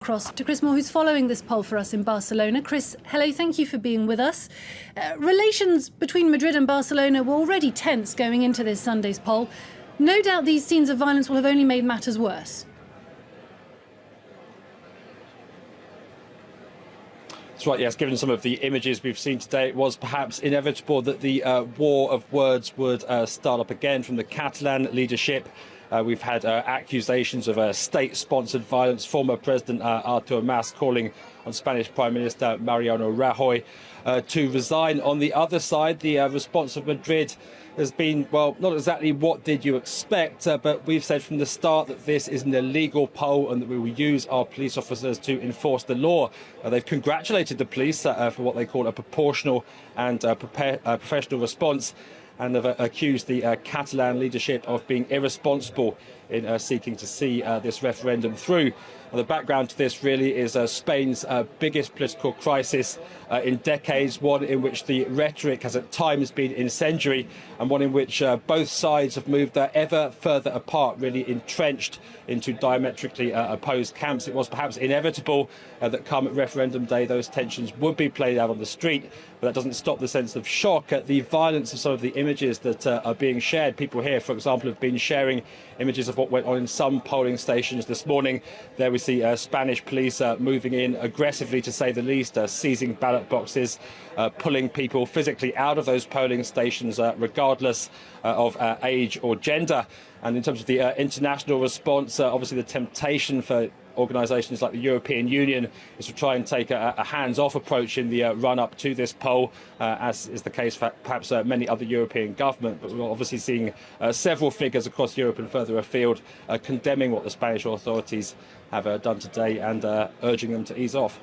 across to Chris Moore, who's following this poll for us in Barcelona. Chris, hello, thank you for being with us. Relations between Madrid and Barcelona were already tense going into this Sunday's poll. No doubt these scenes of violence will have only made matters worse. That's right, yes. Given some of the images we've seen today, it was perhaps inevitable that the war of words would start up again from the Catalan leadership. We've had accusations of state-sponsored violence. Former President Artur Mas calling on Spanish Prime Minister Mariano Rajoy to resign. On the other side, the response of Madrid has been, well, not exactly what did you expect, but we've said from the start that this is an illegal poll and that we will use our police officers to enforce the law. They've congratulated the police for what they call a proportional and professional response, and have accused the Catalan leadership of being irresponsible in seeking to see this referendum through. And the background to this really is Spain's biggest political crisis in decades, one in which the rhetoric has at times been incendiary, and one in which both sides have moved ever further apart, really entrenched into diametrically opposed camps. It was perhaps inevitable that come referendum day those tensions would be played out on the street, but that doesn't stop the sense of shock at the violence of some of the images that are being shared. People here, for example, have been sharing images of what went on in some polling stations this morning. There we see Spanish police moving in aggressively, to say the least, seizing ballot boxes, pulling people physically out of those polling stations regardless of age or gender. And in terms of the international response, obviously the temptation for organisations like the European Union is to try and take a hands-off approach in the run-up to this poll, as is the case for perhaps many other European governments. But we're obviously seeing several figures across Europe and further afield condemning what the Spanish authorities have done today and urging them to ease off.